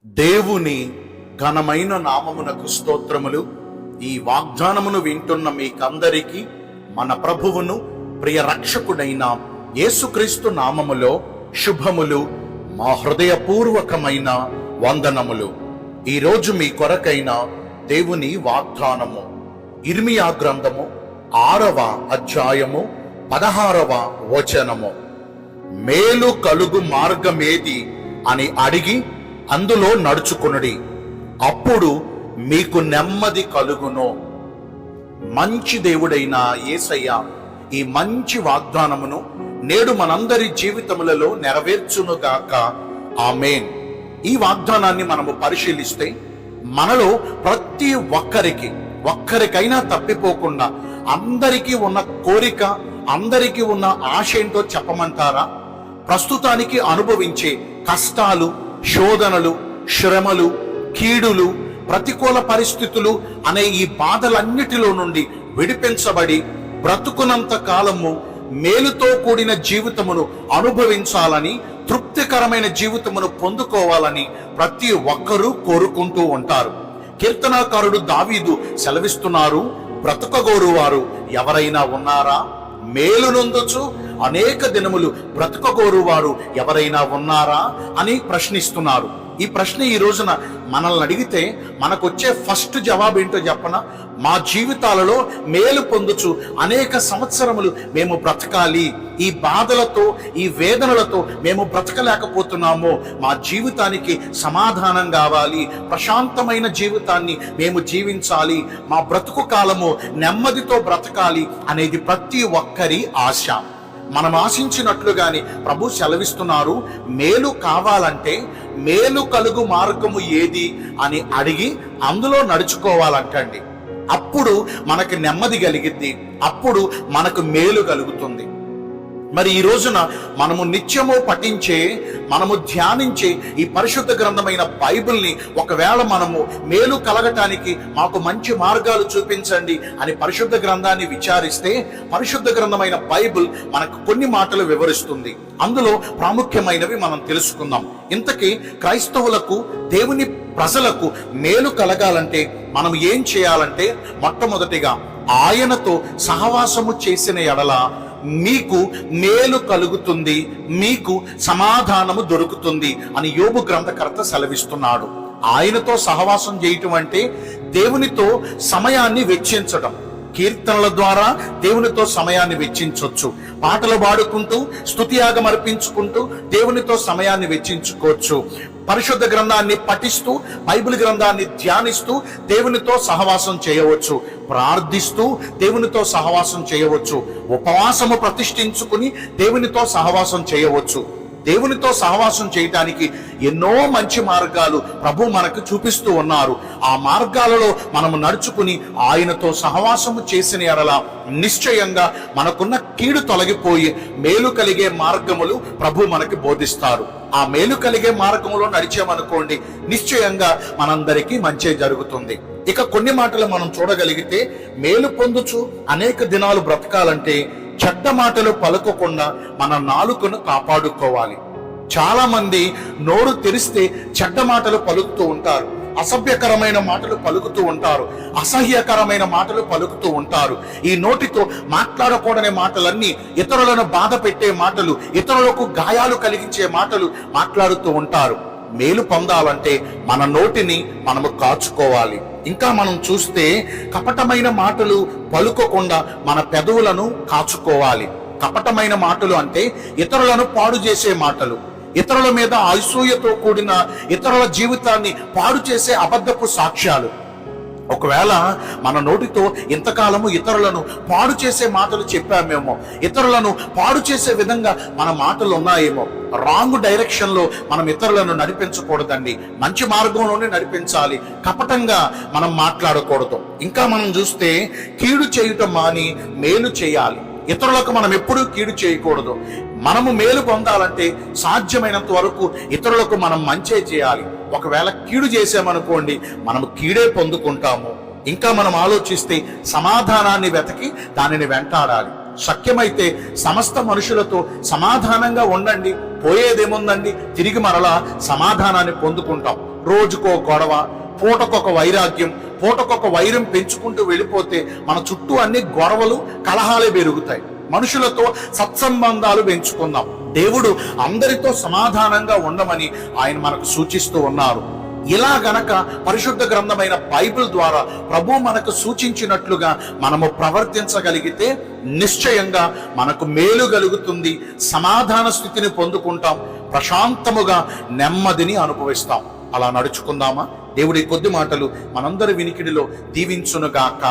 దేవుని ఘనమైన నామమునకు స్తోత్రములు. ఈ వాగ్దానమును వింటున్న మీకందరికీ మన ప్రభువును ప్రియ రక్షకుడైన యేసుక్రీస్తు నామములో శుభములు, మా హృదయపూర్వకమైన వందనములు. ఈరోజు మీ కొరకైన దేవుని వాగ్దానము ఇర్మియా గ్రంథము 6వ అధ్యాయము 16వ వచనము. మేలు కలుగు మార్గమేది అని అడిగి అందులో నడుచుకునుడి, అప్పుడు మీకు నెమ్మది కలుగును. మంచి దేవుడైన యేసయ్య ఈ మంచి వాగ్దానమును నేడు మనందరి జీవితములలో నెరవేర్చునుగాక. ఆమేన్. ఈ వాగ్దానాన్ని మనము పరిశీలిస్తే మనలో ప్రతి ఒక్కరికైనా తప్పిపోకుండా అందరికీ ఉన్న కోరిక, అందరికీ ఉన్న ఆశ ఏంటో చెప్పమంటారా? ప్రస్తుతానికి అనుభవించే కష్టాలు, శోధనలు, శ్రమలు, కీడులు, ప్రతికూల పరిస్థితులు అనే ఈ బాధలన్నిటిలో నుండి విడిపించబడి బ్రతుకునంత కాలము మేలుతో కూడిన జీవితమును అనుభవించాలని, తృప్తికరమైన జీవితమును పొందుకోవాలని ప్రతి ఒక్కరూ కోరుకుంటూ ఉంటారు. కీర్తనాకారుడు దావీదు సెలవిస్తున్నారు, బ్రతకగోరువారు ఎవరైనా ఉన్నారా? మేలు నొందొచ్చు అనేక దినములు బ్రతకగోరువారు ఎవరైనా ఉన్నారా అని ప్రశ్నిస్తున్నారు. ఈ ప్రశ్న ఈ రోజున మనల్ని అడిగితే మనకొచ్చే ఫస్ట్ జవాబు ఏంటో చెప్పనా? మా జీవితాలలో మేలు పొందుచు అనేక సంవత్సరములు మేము బ్రతకాలి, ఈ బాధలతో, ఈ వేదనలతో మేము బ్రతకలేకపోతున్నాము, మా జీవితానికి సమాధానం కావాలి, ప్రశాంతమైన జీవితాన్ని మేము జీవించాలి, మా బ్రతుకు కాలము నెమ్మదితో బ్రతకాలి అనేది ప్రతి ఒక్కరి ఆశ. మనం ఆశించినట్లుగానే ప్రభు సెలవిస్తున్నారు, మేలు కావాలంటే మేలు కలుగు మార్గము ఏది అని అడిగి అందులో నడుచుకోవాలంటండి. అప్పుడు మనకు నెమ్మది కలిగిద్ది, అప్పుడు మనకు మేలు కలుగుతుంది. మరి ఈ రోజున మనము నిత్యము పఠించే, మనము ధ్యానించే ఈ పరిశుద్ధ గ్రంథమైన బైబిల్ని ఒకవేళ మనము మేలు కలగటానికి మాకు మంచి మార్గాలు చూపించండి అని పరిశుద్ధ గ్రంథాన్ని విచారిస్తే పరిశుద్ధ గ్రంథమైన బైబిల్ మనకు కొన్ని మాటలు వివరిస్తుంది. అందులో ప్రాముఖ్యమైనవి మనం తెలుసుకుందాం. ఇంతకీ క్రైస్తవులకు, దేవుని ప్రజలకు మేలు కలగాలంటే మనం ఏం చేయాలంటే, మొట్టమొదటిగా ఆయనతో సహవాసము చేసిన ఎడల మీకు మేలు కలుగుతుంది, మీకు సమాధానము దొరుకుతుంది అని యోబు గ్రంథకర్త సెలవిస్తున్నాడు. ఆయనతో సహవాసం చేయటం అంటే దేవునితో సమయాన్ని వెచ్చించడం. కీర్తనల ద్వారా దేవునితో సమయాన్ని వెచ్చించవచ్చు, పాటలు పాడుకుంటూ స్తుతియాగం అర్పించుకుంటూ దేవునితో సమయాన్ని వెచ్చించుకోవచ్చు, పరిశుద్ధ గ్రంథాన్ని పఠిస్తూ బైబిల్ గ్రంథాన్ని ధ్యానిస్తూ దేవునితో సహవాసం చేయవచ్చు, ప్రార్థిస్తూ దేవునితో సహవాసం చేయవచ్చు, ఉపవాసము ప్రతిష్ఠించుకుని దేవునితో సహవాసం చేయవచ్చు. దేవునితో సహవాసం చేయటానికి ఎన్నో మంచి మార్గాలు ప్రభు మనకు చూపిస్తూ ఉన్నారు. ఆ మార్గాలలో మనము నడుచుకుని ఆయనతో సహవాసము చేసిన ఎడల నిశ్చయంగా మనకున్న కీడు తొలగిపోయి మేలు కలిగే మార్గములు ప్రభు మనకి బోధిస్తారు. ఆ మేలు కలిగే మార్గములో నడిచామనుకోండి, నిశ్చయంగా మనందరికీ మంచి జరుగుతుంది. ఇక కొన్ని మాటలు మనం చూడగలిగితే, మేలు పొందుచు అనేక దినాలు బ్రతకాలంటే చెడ్డ మాటలు పలకకుండా మన నాలుకను కాపాడుకోవాలి. చాలా మంది నోరు తెరిస్తే చెడ్డ మాటలు పలుకుతూ ఉంటారు, అసభ్యకరమైన మాటలు పలుకుతూ ఉంటారు, అసహ్యకరమైన మాటలు పలుకుతూ ఉంటారు. ఈ నోటితో మాట్లాడకూడని మాటలన్నీ, ఇతరులను బాధ పెట్టే మాటలు, ఇతరులకు గాయాలు కలిగించే మాటలు మాట్లాడుతూ ఉంటారు. మేలు పొందాలంటే మన నోటిని మనము కాచుకోవాలి. ఇంకా మనం చూస్తే కపటమైన మాటలు పలుకోకుండా మన పెదవులను కాచుకోవాలి. కపటమైన మాటలు అంటే ఇతరులను పాడు చేసే మాటలు, ఇతరుల మీద అసూయతో కూడిన, ఇతరుల జీవితాన్ని పాడు చేసే అబద్ధపు సాక్ష్యాలు. ఒకవేళ మన నోటితో ఇంతకాలము ఇతరులను పాడు చేసే మాటలు చెప్పామేమో, ఇతరులను పాడు చేసే విధంగా మన మాటలు ఉన్నాయేమో, రాంగ్ డైరెక్షన్ లో మనం ఇతరులను నడిపించకూడదండి. మంచి మార్గంలోనే నడిపించాలి, కపటంగా మనం మాట్లాడకూడదు. ఇంకా మనం చూస్తే కీడు చేయటం మాని మేలు చేయాలి. ఇతరులకు మనం ఎప్పుడూ కీడు చేయకూడదు. మనము మేలు పొందాలంటే సాధ్యమైనంత వరకు ఇతరులకు మనం మంచే చేయాలి. ఒకవేళ కీడు చేసామనుకోండి, మనము కీడే పొందుకుంటాము. ఇంకా మనం ఆలోచిస్తే సమాధానాన్ని వెతకి దానిని వెంటాడాలి. శక్యమైతే సమస్త మనుషులతో సమాధానంగా ఉండండి, పోయేదేముందండి, తిరిగి మరలా సమాధానాన్ని పొందుకుంటాం. రోజుకో గొడవ, పూటకొక వైరాగ్యం, పూటకొక వైరం పెంచుకుంటూ వెళ్ళిపోతే మన చుట్టూ అన్ని గొడవలు, కలహాలే పెరుగుతాయి. మనుషులతో సత్సంబంధాలు పెంచుకుందాం. దేవుడు అందరితో సమాధానంగా ఉండమని ఆయన మనకు సూచిస్తూ ఉన్నారు. ఇలా గనక పరిశుద్ధ గ్రంథమైన బైబిల్ ద్వారా ప్రభు మనకు సూచించినట్లుగా మనము ప్రవర్తించగలిగితే నిశ్చయంగా మనకు మేలు కలుగుతుంది, సమాధాన స్థితిని పొందుకుంటాం, ప్రశాంతముగా నెమ్మదిని అనుభవిస్తాం. అలా నడుచుకుందామా? దేవుడి కొద్ది మాటలు మనందరి వినికిడిలో దీవించునుగాక.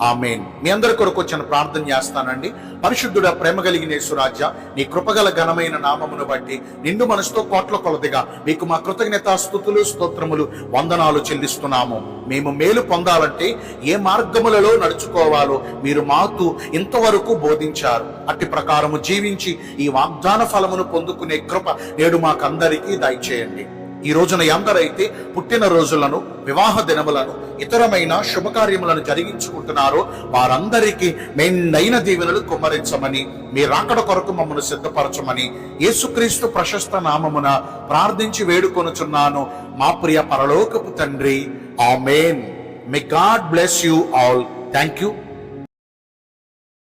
ఆమేన్. మీ అందరి కొరకు వచ్చిన ప్రార్థన చేస్తానండి. పరిశుద్ధుడ, ప్రేమ కలిగిన యేసురాజా, నీ కృపగల ఘనమైన నామమును బట్టి నిండు మనసుతో కోట్ల కొలదిగా మీకు మా కృతజ్ఞతా స్తుతులు, స్తోత్రములు, వందనాలు చెల్లిస్తున్నాము. మేము మేలు పొందాలంటే ఏ మార్గములలో నడుచుకోవాలో మీరు మాకు ఇంతవరకు బోధించారు. అట్టి ప్రకారము జీవించి ఈ వాగ్దాన ఫలమును పొందుకునే కృప నేడు మాకందరికీ దయచేయండి. ఈ రోజున ఎందరైతే పుట్టిన రోజులను, వివాహ దినములను, ఇతరమైన శుభకార్యములను జరిగించుకుంటున్నారో వారందరికీ మెండైన దీవెనలు కుమ్మరించమని, మీ రాకడ కొరకు మమ్మల్ని సిద్ధపరచమని యేసుక్రీస్తు ప్రశస్త నామమున ప్రార్థించి వేడుకొనుచున్నాను మా ప్రియ పరలోకపు తండ్రి. Amen. May God bless you all. Thank you.